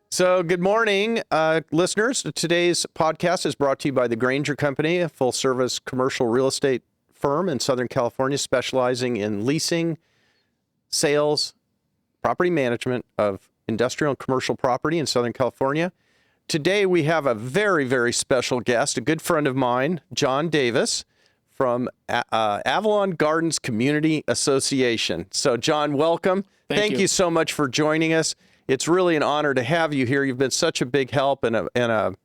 So good morning, listeners. Today's podcast is brought to you by the Granger Company, a full-service commercial real estate firm in Southern California specializing in leasing, sales, property management of industrial and commercial property in Southern California. Today we have a very, very special guest, a good friend of mine, John Davis from Avalon Gardens Community Association. So John, welcome. Thank you so much for joining us. It's really an honor to have you here. You've been such a big help and a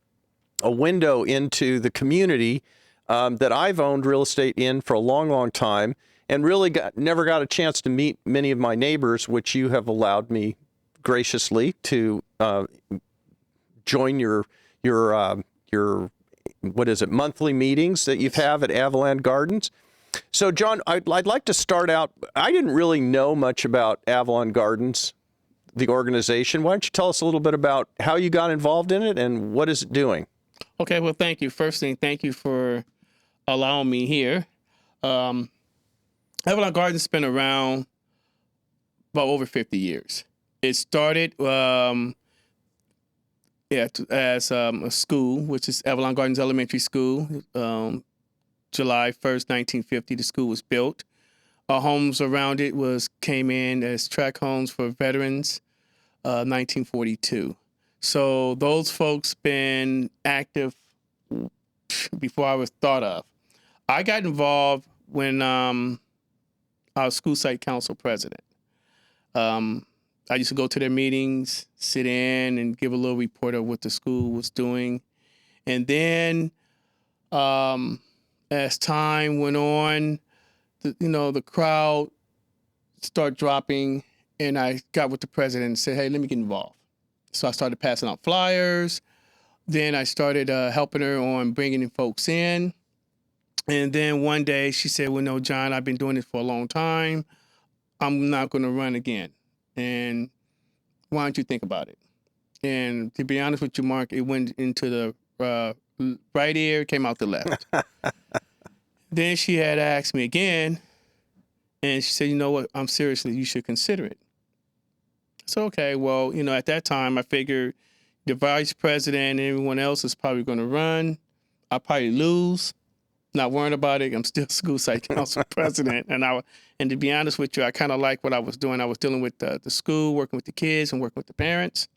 window into the community that I've owned real estate in for a long, long time, and really never got a chance to meet many of my neighbors, which you have allowed me graciously to join your what is it, monthly meetings that you have at Avalon Gardens. So, John, I'd like to start out. I didn't really know much about Avalon Gardens, the organization. Why don't you tell us a little bit about how you got involved in it and what is it doing? Okay, well, thank you. First thing, thank you for allowing me here. Avalon Gardens has been around about over 50 years. It started as a school, which is Avalon Gardens Elementary School. July 1st, 1950, the school was built. Our homes around it came in as tract homes for veterans, 1942. So those folks been active before I was thought of. I got involved when I was school site council president. I used to go to their meetings, sit in, and give a little report of what the school was doing. And then as time went on, the crowd started dropping, and I got with the president and said, hey, let me get involved. So I started passing out flyers. Then I started helping her on bringing in folks in. And then one day she said, well, no, John, I've been doing this for a long time. I'm not going to run again. And why don't you think about it? And to be honest with you, Mark, it went into the right ear, came out the left. Then she had asked me again, and she said, you know what, seriously, you should consider it. So, okay, well, at that time, I figured the vice president and everyone else is probably going to run. I'll probably lose. Not worrying about it. I'm still school site council president. And to be honest with you, I kind of like what I was doing. I was dealing with the school, working with the kids and working with the parents.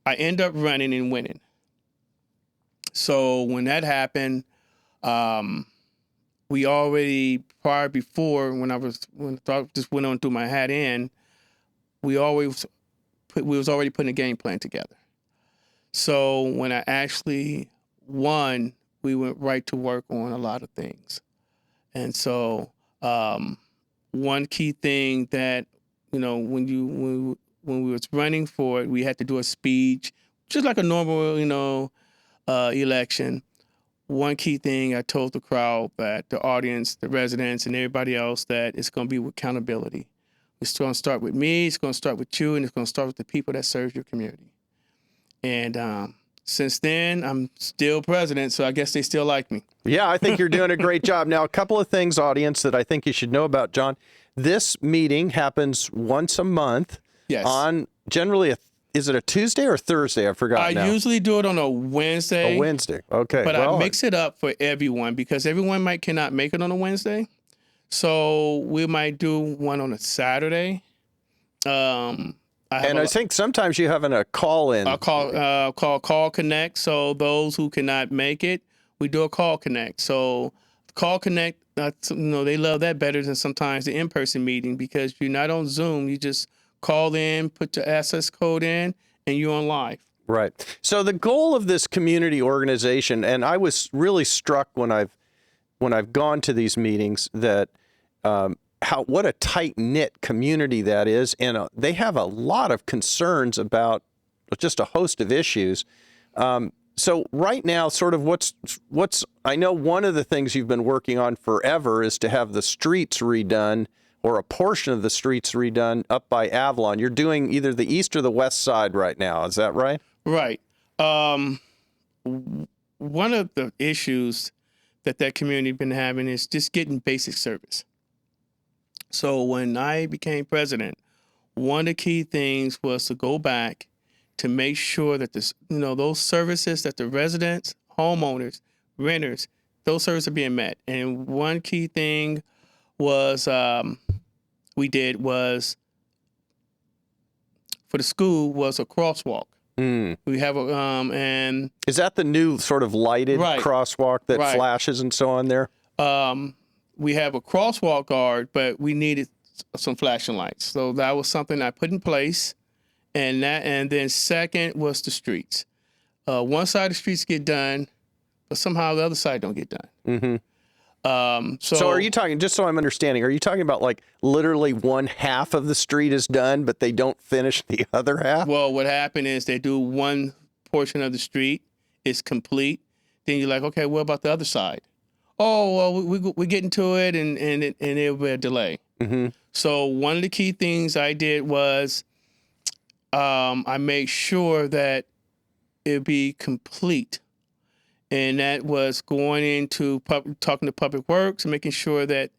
I end up running and winning. So when that happened, we already, when I just went on through my hat in, we was already putting a game plan together. So when I actually won, we went right to work on a lot of things. And so one key thing that, when we was running for it, we had to do a speech, just like a normal, election. One key thing I told the crowd, that the audience, the residents, and everybody else, that it's going to be with accountability. It's going to start with me, it's going to start with you, and it's going to start with the people that serve your community. And since then, I'm still president, so I guess they still like me. Yeah, I think you're doing a great job. Now, a couple of things, audience, that I think you should know about, John. This meeting happens once a month. Yes. On generally, is it a Tuesday or Thursday? I forgot I now. usually do it on a Wednesday. A Wednesday, okay. But I mix it up for everyone because everyone cannot make it on a Wednesday. So we might do one on a Saturday. I think sometimes you have a call-in. Call Connect. So those who cannot make it, we do a Call Connect. So Call Connect, they love that better than sometimes the in-person meeting because you're not on Zoom. You just call in, put your access code in, and you're on live. Right. So the goal of this community organization, and I was really struck when I've gone to these meetings that what a tight-knit community that is, and they have a lot of concerns about just a host of issues. So right now, sort of what's I know one of the things you've been working on forever is to have the streets redone, or a portion of the streets redone up by Avalon. You're doing either the east or the west side right now. Is that right? Right. One of the issues that community been having is just getting basic service. So when I became president, one of the key things was to go back, to make sure that this, those services that the residents, homeowners, renters, those services are being met. And one key thing was we did was for the school was a crosswalk. We have a and is that the new sort of lighted crosswalk that flashes and so on there? We have a crosswalk guard, but we needed some flashing lights, so that was something I put in place. And then second was the streets. One side of the streets get done, but somehow the other side don't get done. So are you talking, just so I'm understanding, are you talking about like literally one half of the street is done, but they don't finish the other half? Well, what happened is they do one portion of the street, it's complete. Then you're like, okay, what about the other side? Oh, well, we're getting to it, and it'll be a delay. So one of the key things I did was I made sure that it'd be complete. And that was going into talking to Public Works and making sure that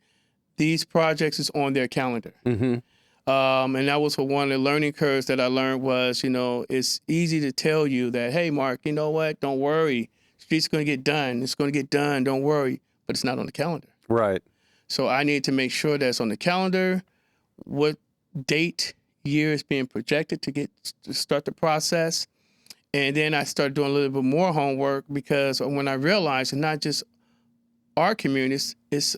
these projects is on their calendar. And that was for one of the learning curves that I learned was, it's easy to tell you that, hey, Mark, you know what? Don't worry. Street's going to get done. It's going to get done. Don't worry. But it's not on the calendar. Right. So I need to make sure that's on the calendar, what date, year is being projected to start the process. And then I started doing a little bit more homework because when I realized it's not just our communities, it's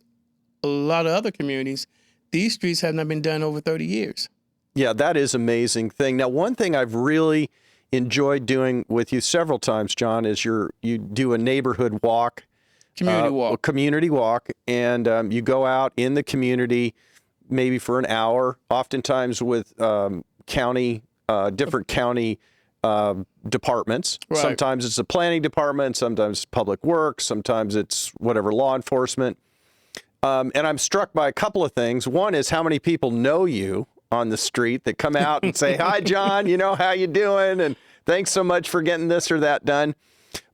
a lot of other communities, these streets have not been done over 30 years. Yeah, that is an amazing thing. Now, one thing I've really enjoyed doing with you several times, John, is you do a neighborhood walk. Community walk. And you go out in the community maybe for an hour, oftentimes with different county departments. Right. Sometimes it's the planning department, sometimes public works, sometimes it's whatever, law enforcement. And I'm struck by a couple of things. One is how many people know you on the street that come out and say, hi, John, how you doing? And thanks so much for getting this or that done.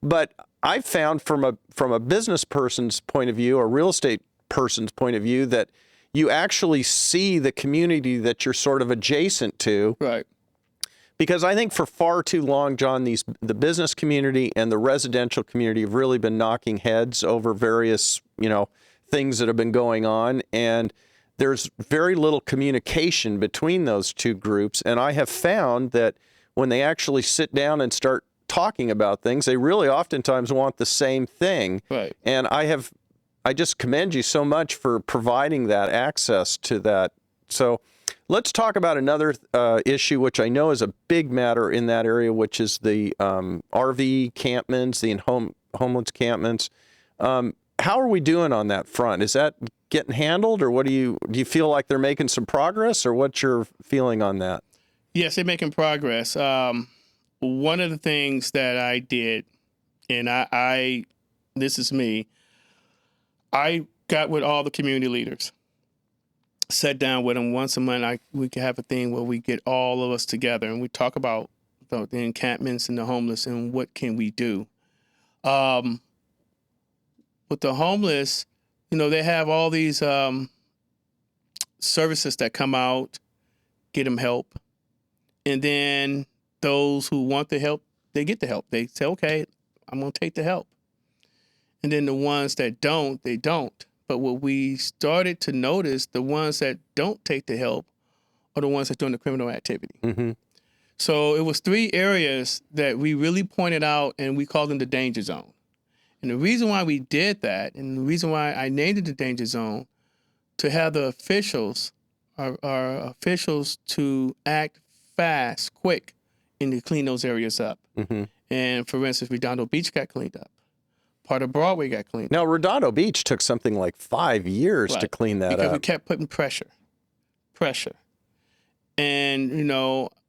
But I've found from a business person's point of view or real estate person's point of view that you actually see the community that you're sort of adjacent to. Right. Because I think for far too long, John, the business community and the residential community have really been knocking heads over various, things that have been going on. And there's very little communication between those two groups. And I have found that when they actually sit down and start talking about things, they really oftentimes want the same thing. Right. And I just commend you so much for providing that access to that. So let's talk about another issue, which I know is a big matter in that area, which is the RV campments, the homeless campments. How are we doing on that front? Is that getting handled, or do you feel like they're making some progress, or what's your feeling on that? Yes, they're making progress. One of the things that I did, and I this is me, I got with all the community leaders, sat down with them once a month. We could have a thing where we get all of us together and we talk about the encampments and the homeless and what can we do. With the homeless, they have all these services that come out, get them help. And then those who want the help, they get the help. They say, okay, I'm going to take the help. And then the ones that don't, they don't. But what we started to notice, the ones that don't take the help are the ones that are doing the criminal activity. Mm-hmm. So it was 3 areas that we really pointed out, and we called them the danger zone. And the reason why we did that, and the reason why I named it the danger zone, to have the officials, our officials, to act fast, quick, and to clean those areas up. Mm-hmm. And for instance, Redondo Beach got cleaned up. Part of Broadway got cleaned up. Now, Redondo Beach took something like 5 years to clean that because up. We kept putting pressure. And,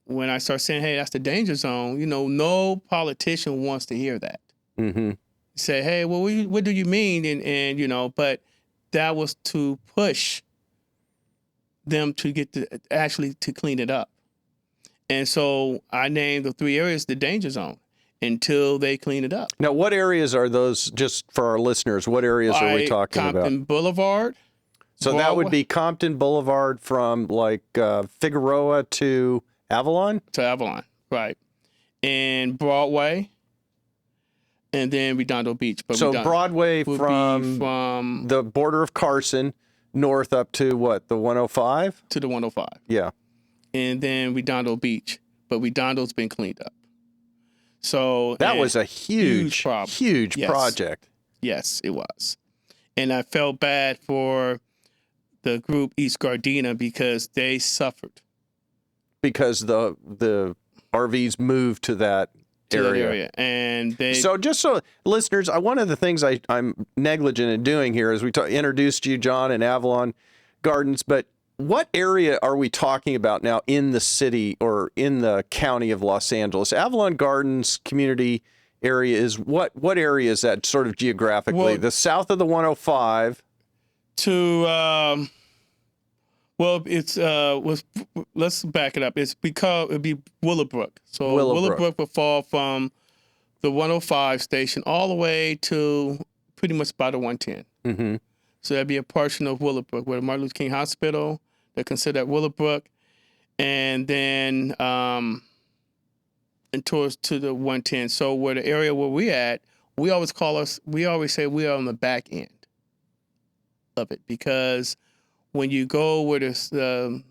when I start saying, hey, that's the danger zone, no politician wants to hear that. Mm-hmm. Say, hey, well, what do you mean? And but that was to push them to get to clean it up. And so I named the 3 areas the danger zone until they clean it up. Now, what areas are those, just for our listeners, what areas are we talking about? Compton Boulevard. So Broadway. That would be Compton Boulevard from like Figueroa to Avalon? To Avalon, right. and Broadway, and then Redondo Beach. But So Broadway would be from the border of Carson north up to what, the 105? to the 105. Yeah. And then Redondo Beach. But Redondo's been cleaned up. So That was a huge problem. huge Yes. project. Yes, it was. And I felt bad for the group East Gardena because they suffered. Because the RVs moved to that area. And they So just so listeners, one of the things I'm negligent in doing here is we introduced you, John, in Avalon Gardens, but what area are we talking about now in the city or in the county of Los Angeles? Avalon Gardens Community Area is what area is that sort of geographically? Well, the south of the 105 to let's back it up. It'd be Willowbrook. So Willowbrook would fall from the 105 station all the way to pretty much by the 110. Mm-hmm. So that'd be a portion of Willowbrook, where the Martin Luther King Hospital, they're considered Willowbrook, and then and towards to the 110. So where the area where we at, we always say we are on the back end of it, because when you go where the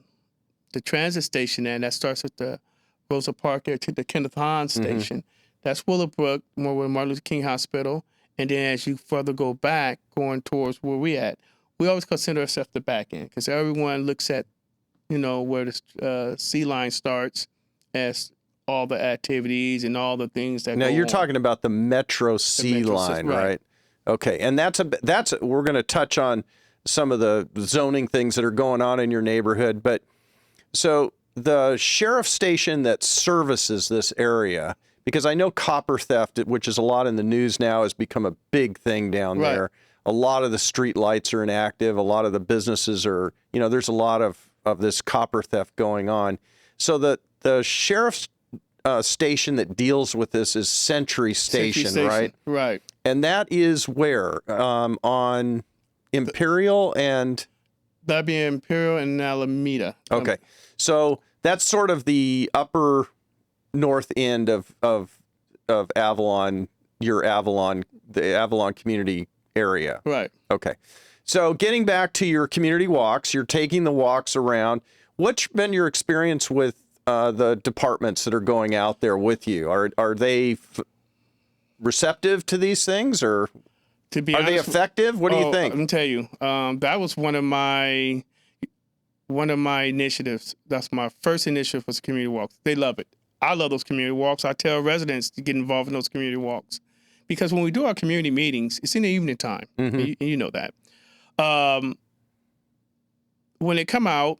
transit station and that starts at the Rosa Park there to the Kenneth Hahn station, that's Willowbrook, more where Martin Luther King Hospital. And then as you further go back, going towards where we at, we always consider ourselves the back end, because everyone looks at, where the sea line starts as all the activities and all the things that Now go you're on. talking about the Metro Sea line, right? Okay, and that's we're going to touch on some of the zoning things that are going on in your neighborhood, but so the sheriff station that services this area, because I know copper theft, which is a lot in the news now, has become a big thing down there. A lot of the street lights are inactive. A lot of the businesses are, there's a lot of this copper theft going on. So the sheriff's station that deals with this is Century Station, right? Right. And that is where? On Imperial and... That'd be Imperial and Alameda. Okay. So that's sort of the upper north end of Avalon, the Avalon community area. Right. Okay. So getting back to your community walks, you're taking the walks around. What's been your experience with the departments that are going out there with you? Are they receptive to these things, or to be are they effective? What do you think? Let me tell you, that was one of my initiatives. That's my first initiative was community walks. They love it. I love those community walks. I tell residents to get involved in those community walks, because when we do our community meetings, it's in the evening time. And you know that. When they come out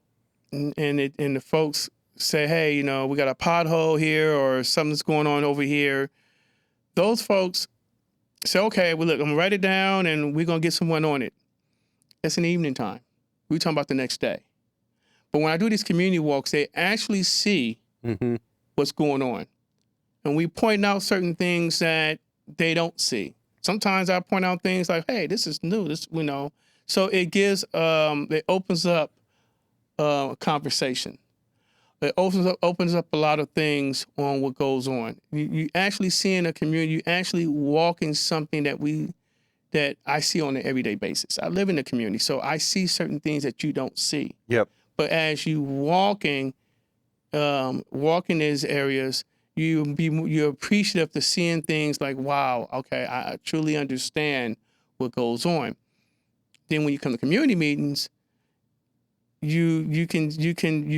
and the folks say, hey, we got a pothole here or something's going on over here, those folks say, okay, well, look, I'm going to write it down and we're going to get someone on it. It's in the evening time. We're talking about the next day. But when I do these community walks, they actually see what's going on. And we point out certain things that they don't see. Sometimes I point out things like, hey, this is new, So it gives, it opens up a conversation. It opens up a lot of things on what goes on. You actually see in a community, you actually walking something that I see on an everyday basis. I live in the community, so I see certain things that you don't see. Yep. But as you walking these areas, you're appreciative to seeing things like, wow, okay, I truly understand what goes on. Then when you come to community meetings, you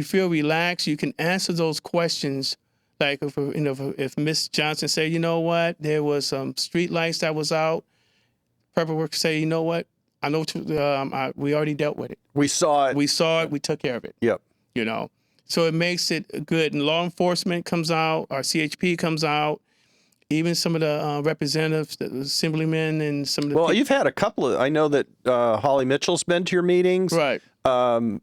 feel relaxed. You can answer those questions. Like if Miss Johnson say, you know what, there was some street lights that was out, Purple Work say, you know what, I know we already dealt with it. We saw it. We took care of it. Yep. So it makes it good. And law enforcement comes out, our CHP comes out, even some of the representatives, the assemblymen, and some of the Well, you've had a couple of, I know that Holly Mitchell's been to your meetings. Right. Her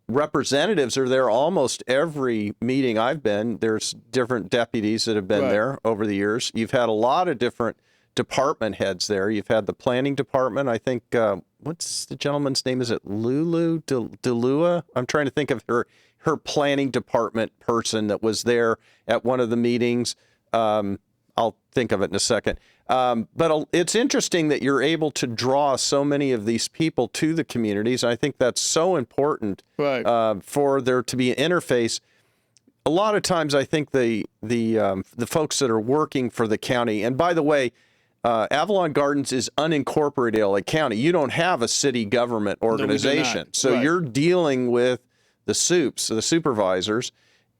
representatives are there almost every meeting I've been. There's different deputies that have been there over the years. You've had a lot of different department heads there. You've had the planning department. I think, what's the gentleman's name? Is it Lulu Delua? I'm trying to think of her planning department person that was there at one of the meetings. I'll think of it in a second. But it's interesting that you're able to draw so many of these people to the communities. I think that's so important, Right. For there to be an interface. A lot of times, I think the folks that are working for the county, and by the way, Avalon Gardens is unincorporated LA County. You don't have a city government organization, so Right. you're dealing with the supervisors.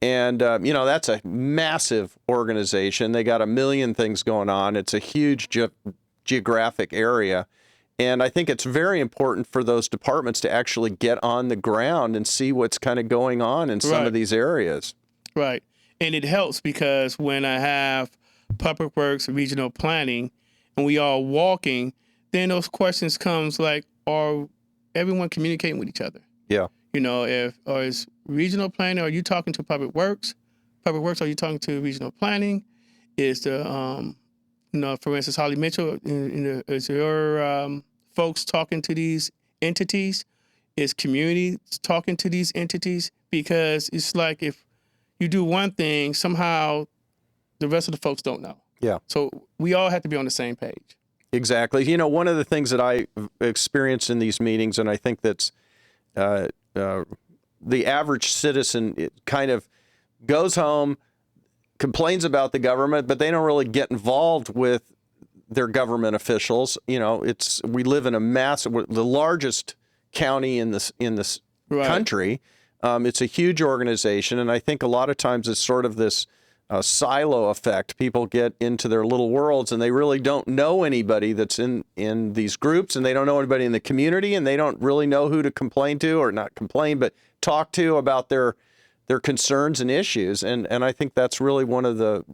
And, that's a massive organization. They got a million things going on. It's a huge geographic area. And I think it's very important for those departments to actually get on the ground and see what's kind of going on in some of these areas. Right. And it helps because when I have public works, regional planning, and we are walking, then those questions comes like, are everyone communicating with each other? Yeah. Is regional planning, are you talking to public works? Public works, are you talking to regional planning? Is the, for instance, Holly Mitchell, is your folks talking to these entities? Is community talking to these entities? Because it's like if you do one thing, somehow the rest of the folks don't know. Yeah. So we all have to be on the same page. Exactly. One of the things that I experienced in these meetings, and I think that's the average citizen, it kind of goes home, complains about the government, but they don't really get involved with their government officials. We live in the largest county in this country. It's a huge organization, and I think a lot of times it's sort of this silo effect. People get into their little worlds, and they really don't know anybody that's in these groups, and they don't know anybody in the community, and they don't really know who to complain to, or not complain, but talk to about their concerns and issues. And I think that's really one of the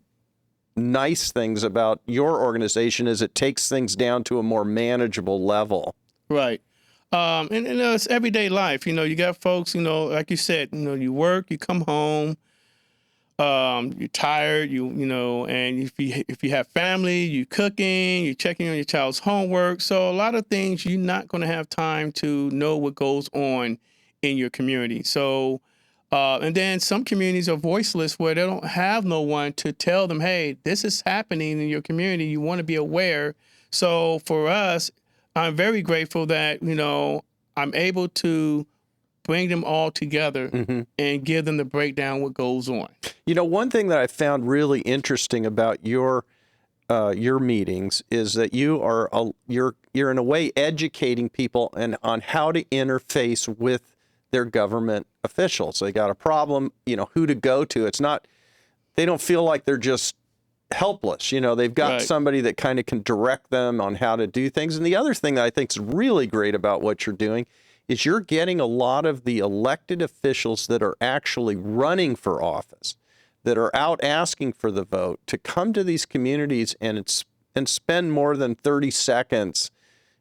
nice things about your organization is it takes things down to a more manageable level. Right. And it's everyday life. You got folks, like you said, you work, you come home, you're tired, and if you have family, you cooking, you're checking on your child's homework. So a lot of things you're not going to have time to know what goes on in your community. So, and then some communities are voiceless where they don't have no one to tell them, hey, this is happening in your community. You want to be aware. So for us, I'm very grateful that, I'm able to bring them all together and give them the breakdown what goes on. One thing that I found really interesting about your meetings is that you're in a way educating people on how to interface with their government officials. They got a problem, who to go to. It's not, they don't feel like they're just helpless. They've got somebody that kind of can direct them on how to do things. And the other thing that I think is really great about what you're doing is you're getting a lot of the elected officials that are actually running for office, that are out asking for the vote, to come to these communities and spend more than 30 seconds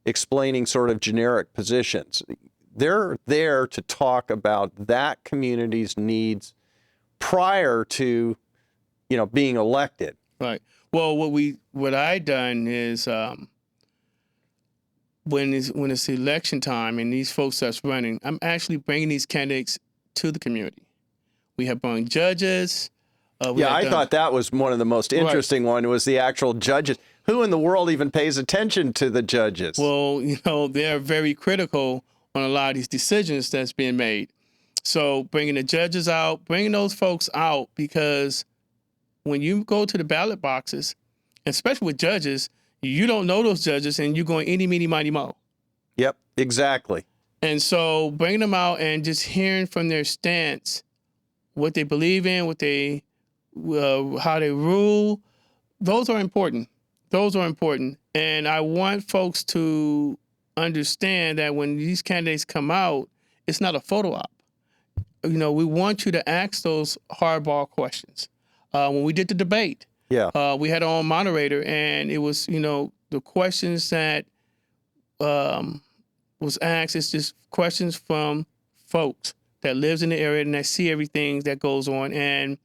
explaining sort of generic positions. They're there to talk about that community's needs prior to, being elected. Right. Well, what I done is when it's election time and these folks that's running, I'm actually bringing these candidates to the community. We have brought judges. I thought that was one of the most interesting one was the actual judges. Who in the world even pays attention to the judges? Well, they're very critical on a lot of these decisions that's being made. So bringing the judges out, bringing those folks out, because when you go to the ballot boxes, especially with judges, you don't know those judges and you're going any, meeny, miny, mo. Yep, exactly. And so bringing them out and just hearing from their stance, what they believe in, how they rule, those are important. Those are important. And I want folks to understand that when these candidates come out, it's not a photo op. We want you to ask those hardball questions. When we did the debate, we had our own moderator, and it was, the questions that was asked, it's just questions from folks that lives in the area and that see everything that goes on. And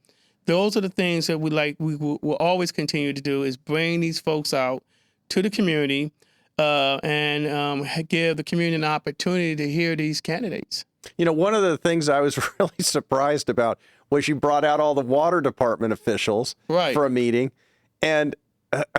those are the things that we will always continue to do, is bring these folks out to the community and give the community an opportunity to hear these candidates. You know, one of the things I was really surprised about was you brought out all the water department officials for a meeting. And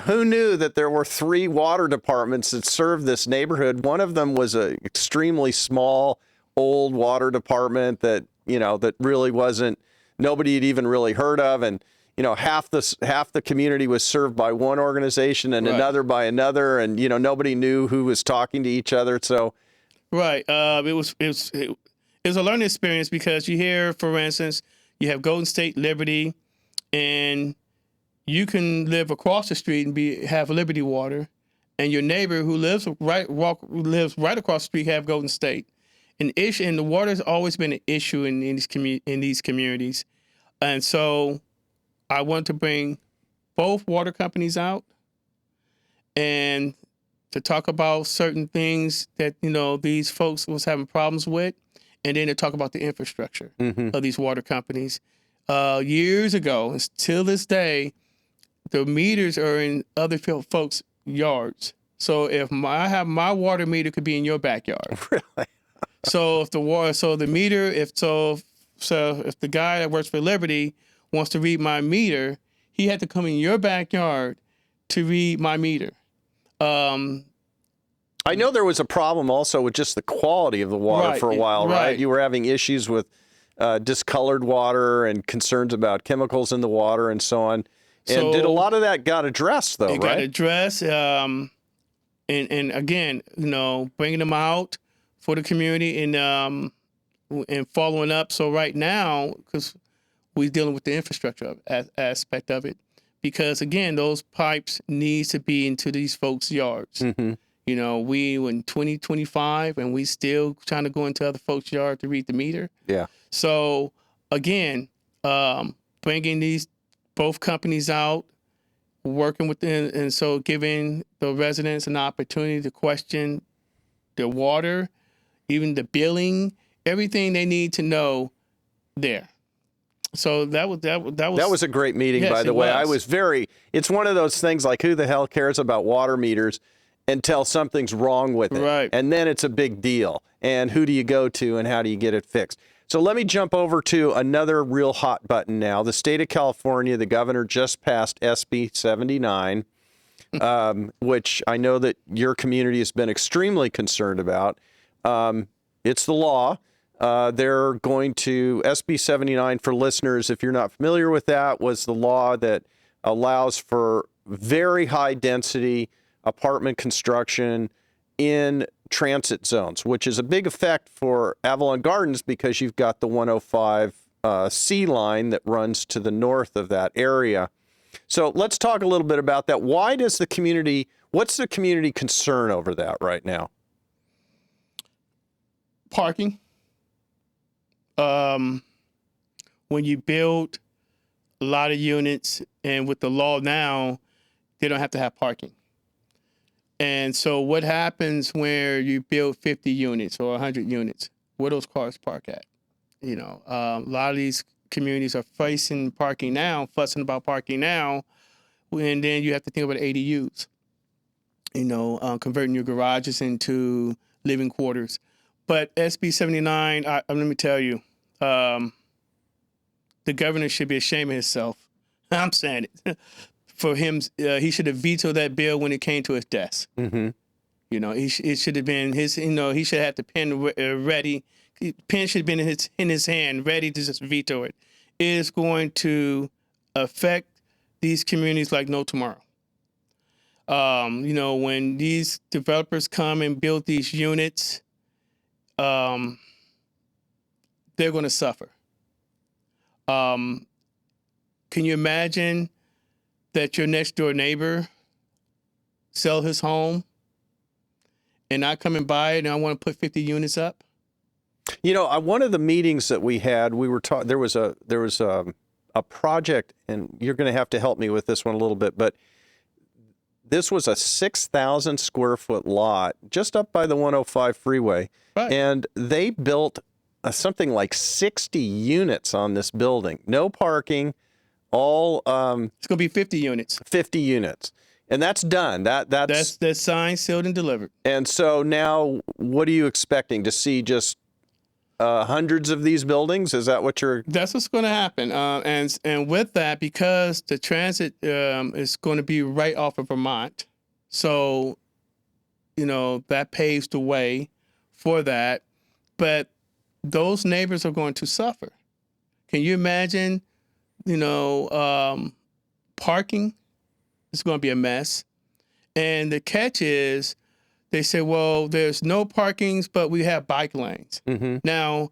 who knew that there were 3 water departments that served this neighborhood? One of them was an extremely small, old water department that, you know, that really wasn't, nobody had even really heard of. And, you know, half the community was served by one organization and another by another. And, you know, nobody knew who was talking to each other. So. Right. It was a learning experience because you hear, for instance, you have Golden State Liberty, and you can live across the street and have Liberty Water, and your neighbor who lives right across the street have Golden State. And the water has always been an issue in these communities, and so I want to bring both water companies out and to talk about certain things that, you know, these folks was having problems with, and then to talk about the infrastructure of these water companies. Years ago, and till this day, the meters are in other folks' yards. So if I have my water meter could be in your backyard. Really? So if the meter, if the guy that works for Liberty wants to read my meter, he had to come in your backyard to read my meter. I know there was a problem also with just the quality of the water for a while, right? You were having issues with discolored water and concerns about chemicals in the water and so on. And did a lot of that got addressed, though, right? It got addressed. And again, you know, bringing them out for the community and following up. So right now, because we're dealing with the infrastructure aspect of it, because, again, those pipes need to be into these folks' yards. You know, we in 2025 and we still trying to go into other folks' yard to read the meter. Yeah. So again, bringing both companies out, working with them, and so giving the residents an opportunity to question the water, even the billing, everything they need to know there. So that was a great meeting, by the way. It's one of those things like, who the hell cares about water meters until something's wrong with it. Right. And then it's a big deal. And who do you go to and how do you get it fixed? So let me jump over to another real hot button now. The state of California, the governor just passed SB 79, which I know that your community has been extremely concerned about. It's the law. They're going to, SB 79 for listeners, if you're not familiar with that, was the law that allows for very high density apartment construction in transit zones, which is a big effect for Avalon Gardens because you've got the 105 C line that runs to the north of that area. So let's talk a little bit about that. What's the community concern over that right now? Parking. When you build a lot of units, and with the law now, they don't have to have parking. And so what happens where you build 50 units or 100 units? Where those cars park at? You know, a lot of these communities are fussing about parking now, and then you have to think about ADUs. You know, converting your garages into living quarters. But SB 79, let me tell you, the governor should be ashamed of himself. I'm saying it. For him, he should have vetoed that bill when it came to his desk. You know, it should have been his. You know, he should have had the pen ready. Pen should have been in his hand, ready to just veto it. It is going to affect these communities like no tomorrow. You know, when these developers come and build these units, they're going to suffer. Can you imagine that your next door neighbor sell his home and I come and buy it and I want to put 50 units up? You know, one of the meetings that we had, we were talking, there was a project, and you're going to have to help me with this one a little bit, but this was a 6,000 square foot lot just up by the 105 freeway. Right. And they built something like 60 units on this building. No parking, all... it's going to be 50 units. 50 units. And that's done. That's signed, sealed, and delivered. And so now, what are you expecting to see? Just hundreds of these buildings? Is that what you're? That's what's going to happen. And with that, because the transit is going to be right off of Vermont, so that paves the way for that. But those neighbors are going to suffer. Can you imagine? Parking is going to be a mess. And the catch is, they say, well, there's no parkings, but we have bike lanes. Mm-hmm. Now,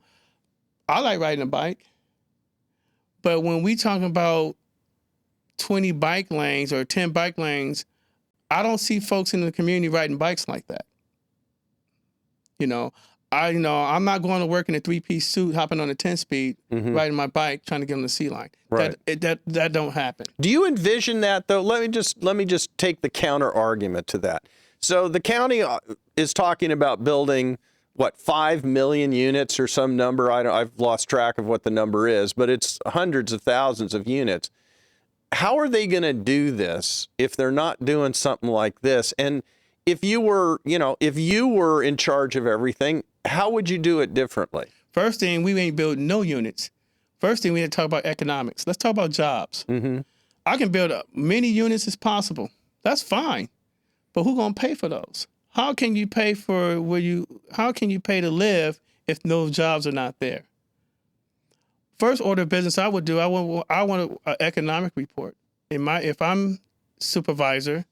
I like riding a bike, but when we talking about 20 bike lanes or 10 bike lanes, I don't see folks in the community riding bikes like that. I'm not going to work in a 3-piece suit, hopping on a 10-speed, Mm-hmm. riding my bike, trying to get on the sea line. Right. That don't happen. Do you envision that though? Let me just take the counter argument to that. So the county is talking about building 5 million units or some number. I've lost track of what the number is, but it's hundreds of thousands of units. How are they going to do this if they're not doing something like this? And if you were in charge of everything, how would you do it differently? First thing, we ain't building no units. First thing, we need to talk about economics. Let's talk about jobs. Mm-hmm. I can build up many units as possible. That's fine. But who's going to pay for those? How can you pay to live if no jobs are not there? First order of business I would do, I want an economic report. If I'm supervisor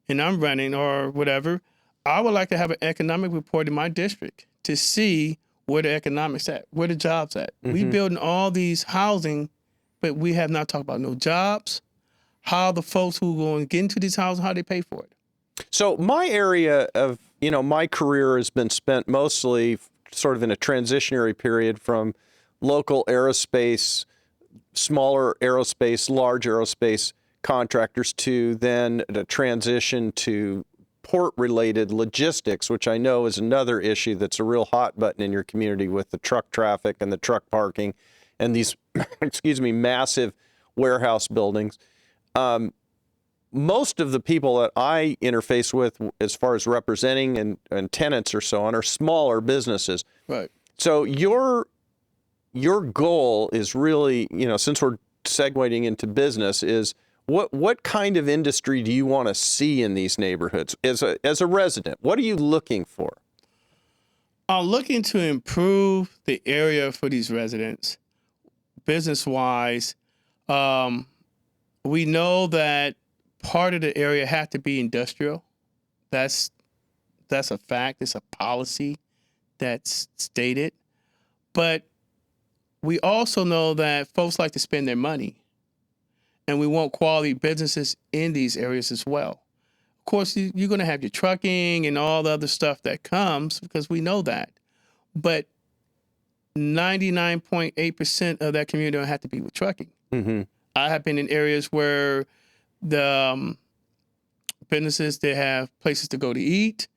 and I'm running or whatever, I would like to have an economic report in my district to see where the economics at, where the jobs at. Mm-hmm. We building all these housing, but we have not talked about no jobs, how the folks who are going to get into these houses, how they pay for it. So my area of, my career has been spent mostly sort of in a transitionary period from local aerospace, smaller aerospace, large aerospace contractors to then the transition to port-related logistics, which I know is another issue that's a real hot button in your community with the truck traffic and the truck parking and these, massive warehouse buildings. Most of the people that I interface with as far as representing and tenants or so on are smaller businesses. Right. So your goal is really, since we're segueing into business, is what kind of industry do you want to see in these neighborhoods as a resident? What are you looking for? I'm looking to improve the area for these residents, business-wise. We know that part of the area has to be industrial. That's a fact. It's a policy that's stated. But we also know that folks like to spend their money. And we want quality businesses in these areas as well. Of course, you're going to have your trucking and all the other stuff that comes because we know that. But 99.8% of that community don't have to be with trucking. Mm-hmm. I have been in areas where the businesses, they have places to go to eat,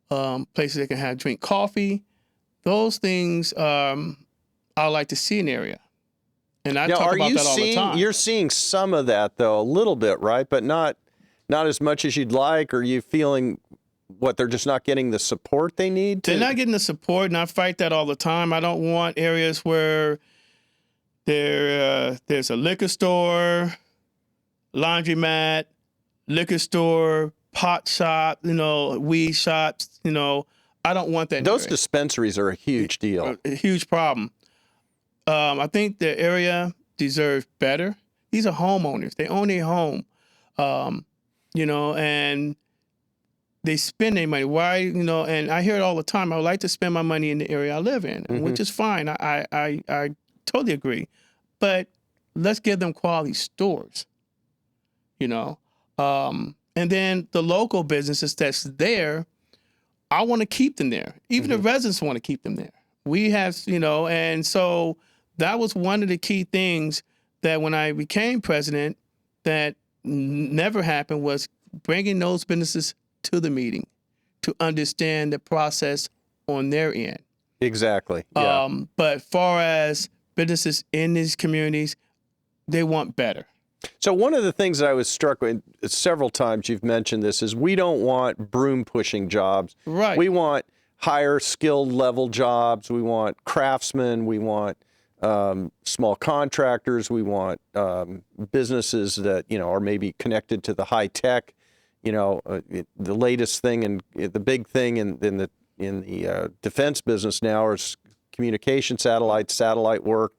places they can drink coffee. Those things I like to see in the area. And I talk about that all the time. You're seeing some of that, though, a little bit, right? But not as much as you'd like, or are you feeling they're just not getting the support they need? They're not getting the support, and I fight that all the time. I don't want areas where there's a liquor store, laundromat, liquor store, pot shop, weed shops, I don't want that. Those dispensaries are a huge deal. A huge problem. I think the area deserves better. These are homeowners. They own their home, and they spend their money. Why, and I hear it all the time. I would like to spend my money in the area I live in, Mm-hmm. which is fine. I totally agree. But let's give them quality stores, and then the local businesses that's there, I want to keep them there. Even Mm-hmm. the residents want to keep them there. We have, and so that was one of the key things that when I became president that never happened was bringing those businesses to the meeting to understand the process on their end. Exactly. Yeah. But far as businesses in these communities, they want better. So one of the things that I was struck with several times you've mentioned this is we don't want broom pushing jobs. Right. We want higher skilled level jobs. We want craftsmen. We want small contractors. We want businesses that, are maybe connected to the high tech, the latest thing and the big thing in the defense business now is communication satellite work.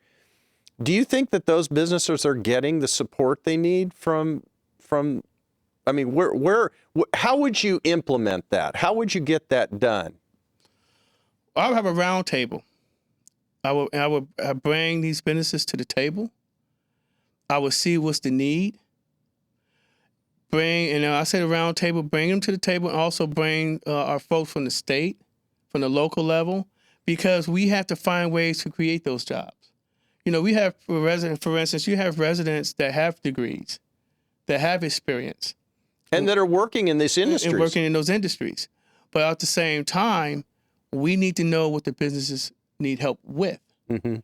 Do you think that those businesses are getting the support they need from I mean, how would you implement that? How would you get that done? I would have a round table. I would bring these businesses to the table. I would see what's the need. I say the round table, bring them to the table, and also bring our folks from the state, from the local level, because we have to find ways to create those jobs. We have for instance, you have residents that have degrees, that have experience. And that are working in this industry. And working in those industries. But at the same time, we need to know what the businesses need help with, and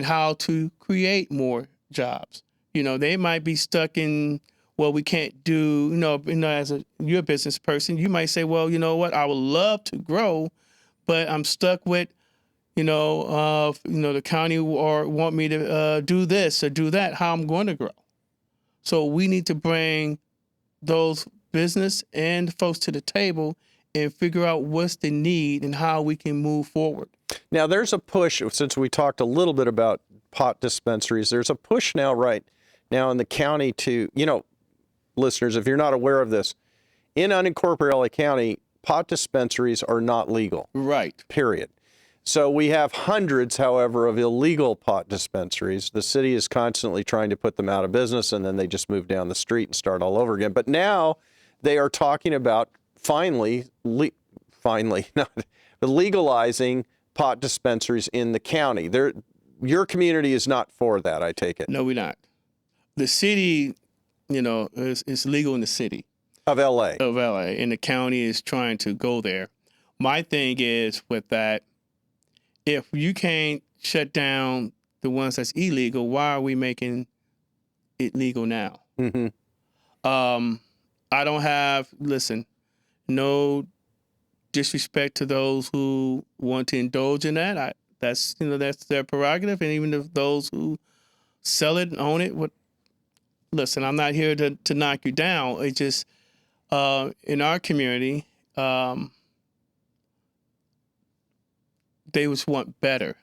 how to create more jobs. They might be stuck in, well, we can't do, as you're a business person, you might say, well, you know what, I would love to grow, but I'm stuck with, the county or want me to do this or do that, how I'm going to grow. So we need to bring those business and folks to the table and figure out what's the need and how we can move forward. Now, there's a push, since we talked a little bit about pot dispensaries, there's a push right now in the county to, listeners, if you're not aware of this, in unincorporated LA County, pot dispensaries are not legal. Right. Period. So we have hundreds, however, of illegal pot dispensaries. The city is constantly trying to put them out of business, and then they just move down the street and start all over again. But now they are talking about finally legalizing pot dispensaries in the county. Your community is not for that, I take it. No, we're not. The city, is legal in the city. Of LA. And the county is trying to go there. My thing is with that, if you can't shut down the ones that's illegal, why are we making it legal now? Mm-hmm. I don't have, no disrespect to those who want to indulge in that. That's their prerogative. And even if those who sell it and own it, I'm not here to knock you down. It's just, in our community, they just want better.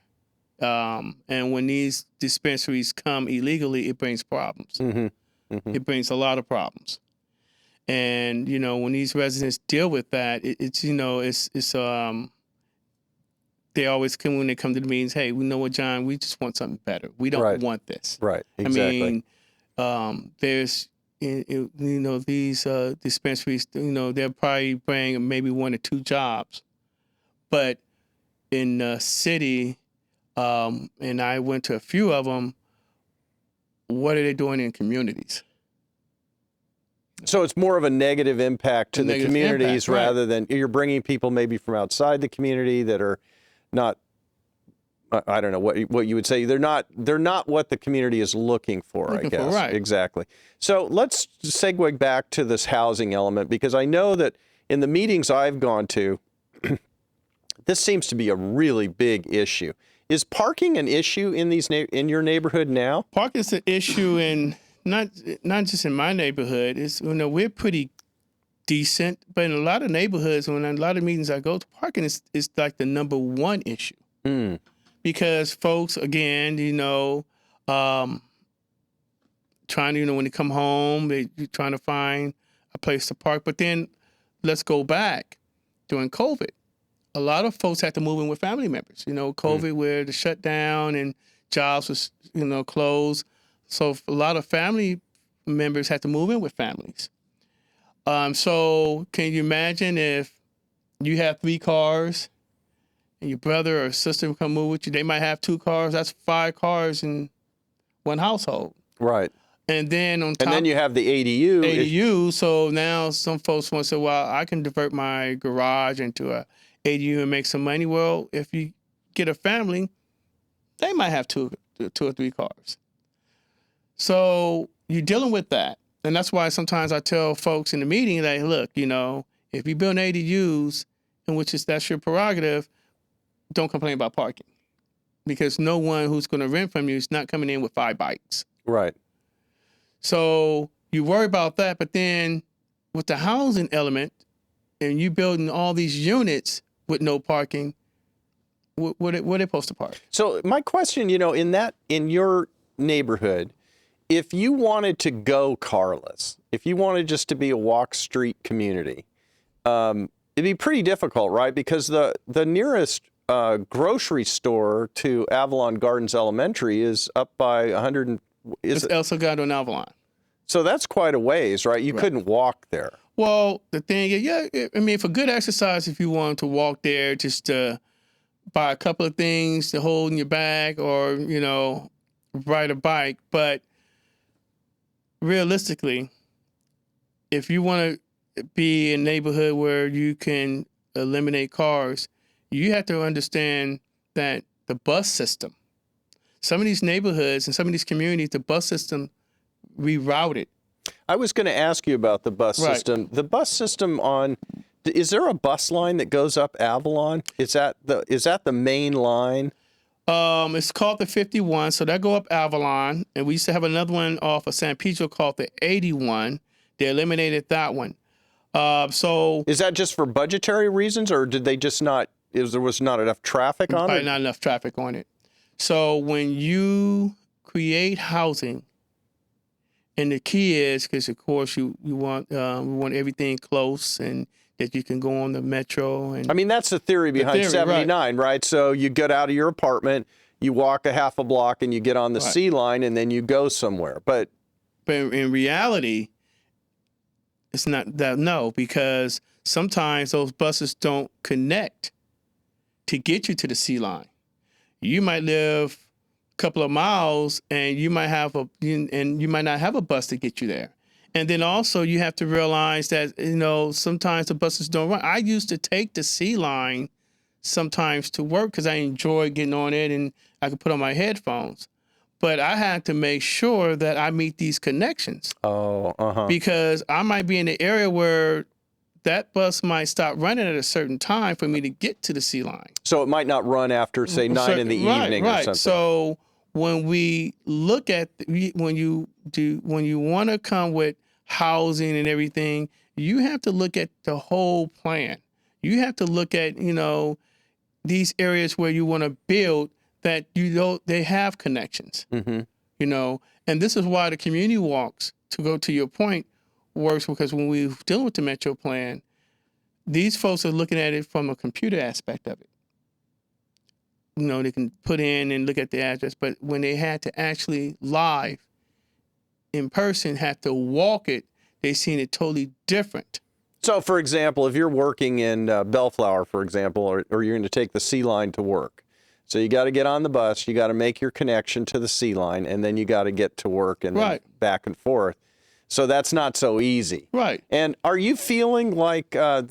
And when these dispensaries come illegally, it brings problems. Mm-hmm. Mm-hmm. It brings a lot of problems. And, when these residents deal with that, they always come when they come to the meetings, hey, we know what, John, we just want something better. We don't want this. Right, exactly. I mean, there's, these dispensaries, they'll probably bring maybe 1 or 2 jobs. But in the city, and I went to a few of them, what are they doing in communities? So it's more of a negative impact to the communities rather than you're bringing people maybe from outside the community that are not, I don't know what you would say. They're not what the community is looking for, I guess. Right. Exactly. So let's segue back to this housing element, because I know that in the meetings I've gone to, this seems to be a really big issue. Is parking an issue in in your neighborhood now? Parking is an issue in not just in my neighborhood. It's we're pretty decent, but in a lot of neighborhoods, when a lot of meetings I go to, parking is like the number 1 issue. Mm. Because folks, again, trying to, when they come home, they're trying to find a place to park. But then let's go back during COVID. A lot of folks had to move in with family members. COVID, where the shutdown and jobs was, closed. So a lot of family members had to move in with families. So can you imagine if you have 3 cars and your brother or sister come move with you? They might have 2 cars. That's 5 cars in one household. Right. And then on top, and then you have the ADU. ADU. So now some folks want to say, well, I can divert my garage into a ADU and make some money. Well, if you get a family, they might have two or three cars. So you're dealing with that. And that's why sometimes I tell folks in the meeting that, look, if you build ADUs, that's your prerogative, don't complain about parking. Because no one who's going to rent from you is not coming in with 5 bikes. Right. So you worry about that, but then with the housing element and you building all these units with no parking, where they supposed to park? So my question, in your neighborhood, if you wanted to go carless, if you wanted just to be a walk street community, it'd be pretty difficult, right? Because the nearest grocery store to Avalon Gardens Elementary is up by 100. It's El Salgado and Avalon. So that's quite a ways, right? You couldn't walk there. Well, the thing is, for good exercise, if you wanted to walk there just to buy a couple of things to hold in your bag or, ride a bike. But realistically, if you want to be in a neighborhood where you can eliminate cars, you have to understand that the bus system, some of these neighborhoods and some of these communities, the bus system rerouted. I was going to ask you about the bus system. The bus system is there a bus line that goes up Avalon? Is that the main line? It's called the 51, so that go up Avalon, and we used to have another one off of San Pedro called the 81. They eliminated that one. So is that just for budgetary reasons, or did they just not? There was not enough traffic on it? Not enough traffic on it. So when you create housing, and the key is, because of course we want everything close and that you can go on the metro. And that's the theory behind 79, right? So you get out of your apartment, you walk a half a block, and you get on the C line, and then you go somewhere. But in reality, it's not that, no, because sometimes those buses don't connect to get you to the C line. You might live a couple of miles and you might not have a bus to get you there. And then also you have to realize that, sometimes the buses don't run. I used to take the C line sometimes to work because I enjoy getting on it and I could put on my headphones. But I had to make sure that I meet these connections. Because I might be in the area where that bus might stop running at a certain time for me to get to the C line. So it might not run after, say, 9 in the evening or something. So when we look at, when you want to come with housing and everything, you have to look at the whole plan. You have to look at, these areas where you want to build that, they have connections, and this is why the community walks, to go to your point, works, because when we're dealing with the Metro Plan, these folks are looking at it from a computer aspect of it. They can put in and look at the address, but when they had to actually live in person, have to walk it, they seen it totally different. So, for example, if you're working in Bellflower, for example, or you're going to take the C line to work, so you got to get on the bus, you got to make your connection to the C line, and then you got to get to work and then back and forth. So that's not so easy. Right. And are you feeling like is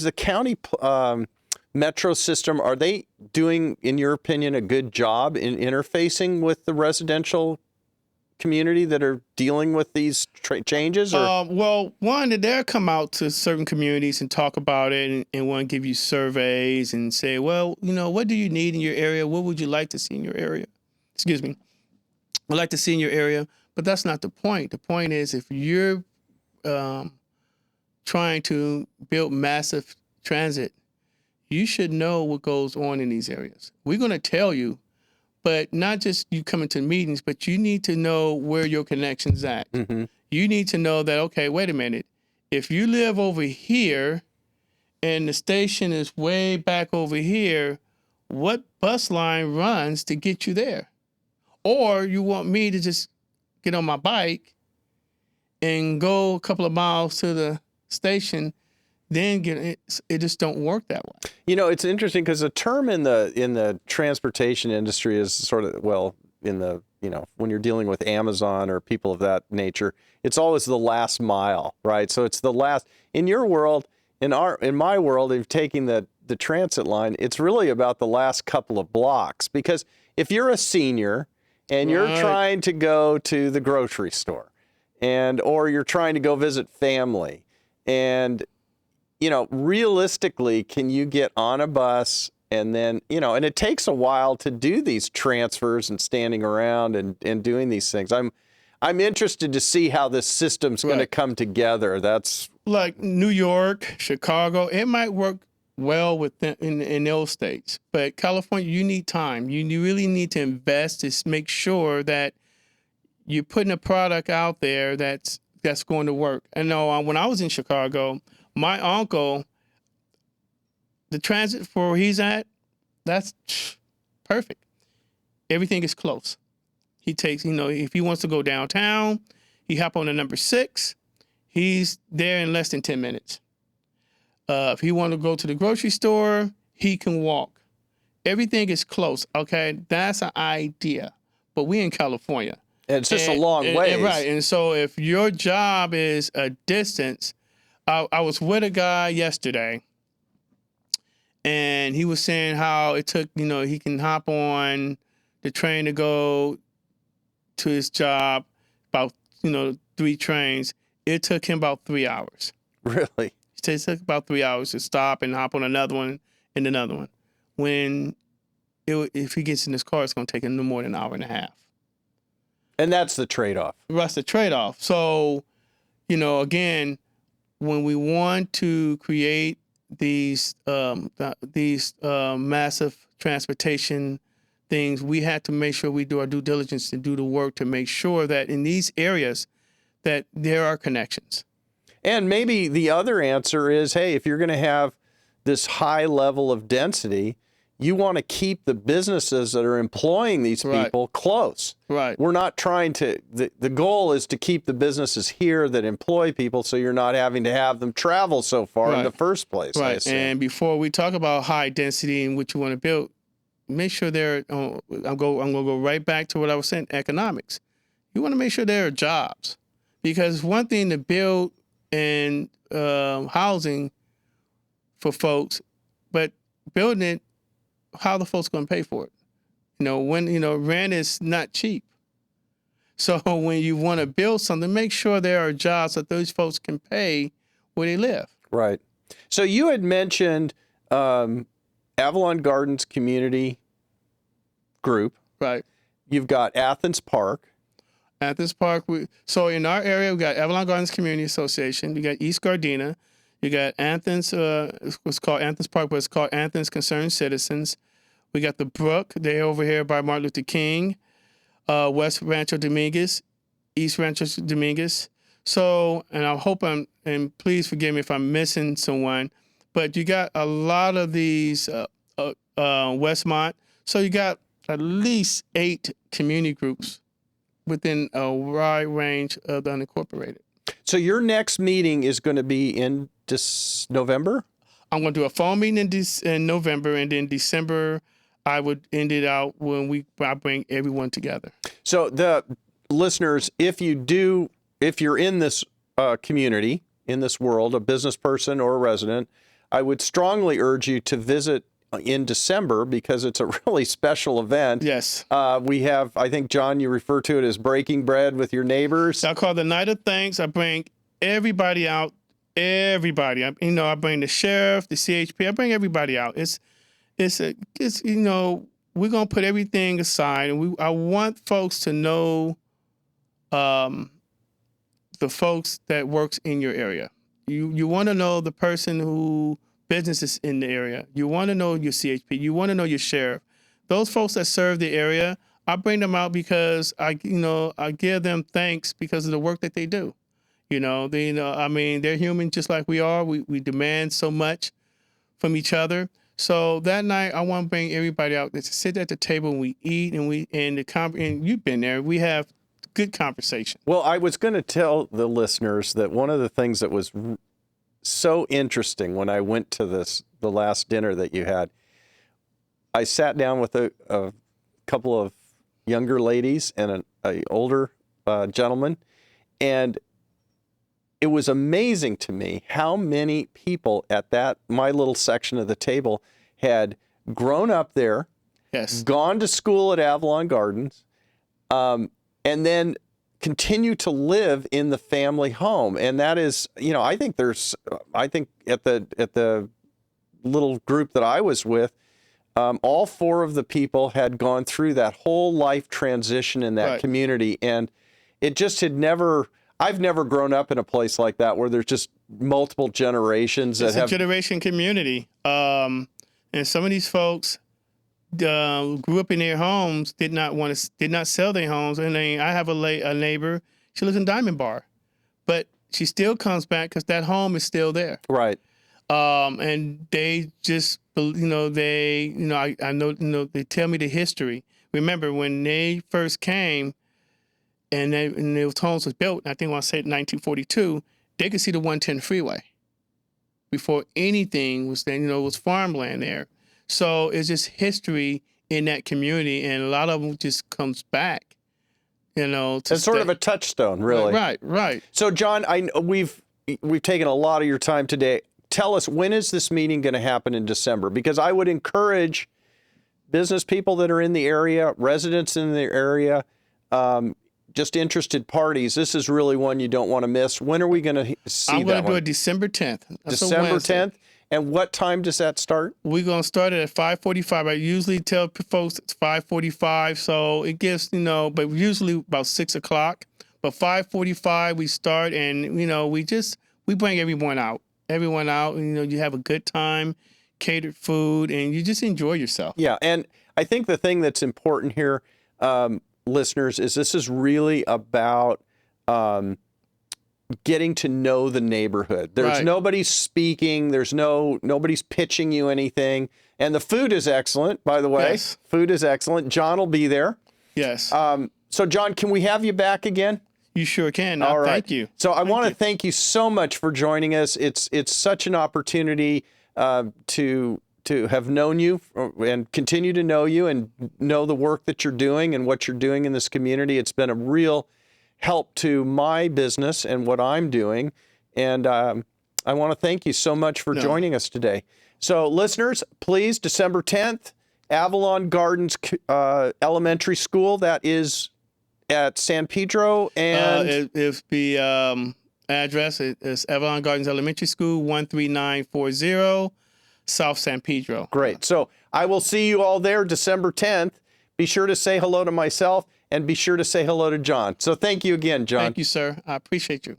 the county metro system, are they doing, in your opinion, a good job in interfacing with the residential community that are dealing with these changes? Or? Well, one, they'll come out to certain communities and talk about it and want to give you surveys and say, well, what do you need in your area? What would you like to see in your area? Excuse me. I'd like to see in your area. But that's not the point. The point is, if you're trying to build massive transit, you should know what goes on in these areas. We're going to tell you, but not just you coming to meetings, but you need to know where your connection's at. Mm-hmm. You need to know that, okay, wait a minute. If you live over here and the station is way back over here, what bus line runs to get you there? Or you want me to just get on my bike and go a couple of miles to the station, then it just don't work that way. It's interesting because the term in the transportation industry is sort of, when you're dealing with Amazon or people of that nature, it's always the last mile, right? So it's the last, in your world, in my world of taking the transit line, it's really about the last couple of blocks, because if you're a senior and you're Right. trying to go to the grocery store, or you're trying to go visit family, and realistically, can you get on a bus and then, and it takes a while to do these transfers and standing around and doing these things. I'm interested to see how this system's going to Right. come together. That's Like New York, Chicago, it might work well in those states, but California, you need time. You really need to invest to make sure that you're putting a product out there that's going to work. I know when I was in Chicago, my uncle, the transit for where he's at, that's perfect. Everything is close. He takes, if he wants to go downtown, he hop on the number 6. He's there in less than 10 minutes. If he want to go to the grocery store, he can walk. Everything is close. Okay, that's an idea. But we in California. it's just a long way. Right. And so if your job is a distance, I was with a guy yesterday, and he was saying how it took, he can hop on the train to go to his job, about, 3 trains. It took him about 3 hours. Really? It took about 3 hours to stop and hop on another one and another one. When if he gets in his car, it's going to take him no more than an hour and a half. And that's the trade-off. That's the trade-off. So, again, when we want to create these massive transportation things, we have to make sure we do our due diligence to do the work to make sure that in these areas that there are connections. And maybe the other answer is, hey, if you're going to have this high level of density, you want to keep the businesses that are employing these people close. Right. We're not trying to, the goal is to keep the businesses here that employ people so you're not having to have them travel so far in the first place. Right. And before we talk about high density and what you want to build, make sure there, I'm going to go right back to what I was saying, economics. You want to make sure there are jobs. Because one thing to build and housing for folks, but building it, how the folks going to pay for it? Rent is not cheap. So when you want to build something, make sure there are jobs that those folks can pay where they live. Right. So you had mentioned Avalon Gardens Community Group. Right. You've got Athens Park. Athens Park. So in our area, we got Avalon Gardens Community Association. We got East Gardena. You got Athens. It's called Athens Park, but it's called Athens Concerned Citizens. We got the Brook. They're over here by Martin Luther King. West Rancho Dominguez, East Rancho Dominguez. So, and I hope and please forgive me if I'm missing someone, but you got a lot of these Westmont. So you got at least 8 community groups within a wide range of the unincorporated. So your next meeting is going to be in November? I'm going to do a phone meeting in November, and then December, I would end it out when I bring everyone together. So the listeners, if you're in this community, in this world, a business person or a resident, I would strongly urge you to visit in December because it's a really special event. Yes. We have, I think, John, you refer to it as breaking bread with your neighbors. I call it the Night of Thanks. I bring everybody out. Everybody. I bring the sheriff, the CHP. I bring everybody out. It's we're gonna put everything aside, and I want folks to know, the folks that works in your area. You want to know the person who businesses in the area. You want to know your CHP. You want to know your sheriff. Those folks that serve the area, I bring them out because I give them thanks because of the work that they do. They're human just like we are. We demand so much from each other. So that night, I want to bring everybody out to sit at the table and we eat and you've been there. We have good conversation. Well, I was going to tell the listeners that one of the things that was so interesting when I went to the last dinner that you had, I sat down with a couple of younger ladies and an older gentleman, and it was amazing to me how many people at my little section of the table had grown up there, Yes. gone to school at Avalon Gardens, and then continue to live in the family home. And that is, I think at the little group that I was with, all 4 of the people had gone through that whole life transition in that Right. community. And it just I've never grown up in a place like that where there's just multiple generations that It's have. a generation community. And some of these folks grew up in their homes, did not sell their homes. And I have a neighbor, she lives in Diamond Bar, but she still comes back because that home is still there. Right. And they just, I know, they tell me the history. Remember when they first came and those homes was built, I think when I said 1942, they could see the 110 freeway before anything was there, it was farmland there. So it's just history in that community, and a lot of them just comes back, to It's sort of a touchstone, really. Right. So, John, we've taken a lot of your time today. Tell us, when is this meeting going to happen in December? Because I would encourage business people that are in the area, residents in the area, just interested parties. This is really one you don't want to miss. When are we going to see that I'm going to do one? it December 10th. That's a December Wednesday. 10th? And what time does that start? We're going to start it at 5:45. I usually tell folks it's 5:45, so it gives, but usually about 6 o'clock. But 5:45 we start, and, we bring everyone out. You have a good time, catered food, and you just enjoy yourself. Yeah, and I think the thing that's important here, listeners, is this is really about getting to know the neighborhood. There's Right. nobody speaking. There's nobody's pitching you anything. And the food is excellent, by the way. Yes. Food is excellent. John will be there. Yes, So, John, can we have you back again? you sure can. All right. Thank you. So I want to you. thank you so much for joining us. It's such an opportunity to have known you and continue to know you and know the work that you're doing and what you're doing in this community. It's been a real help to my business and what I'm doing. And I want to thank you so much for joining us today. So listeners, please, December 10th, Avalon Gardens Elementary School. That is at San Pedro, and If the address is Avalon Gardens Elementary School, 13940 South San Pedro. great. So I will see you all there December 10th. Be sure to say hello to myself and be sure to say hello to John. So thank you again, John. Thank you, sir. I appreciate you.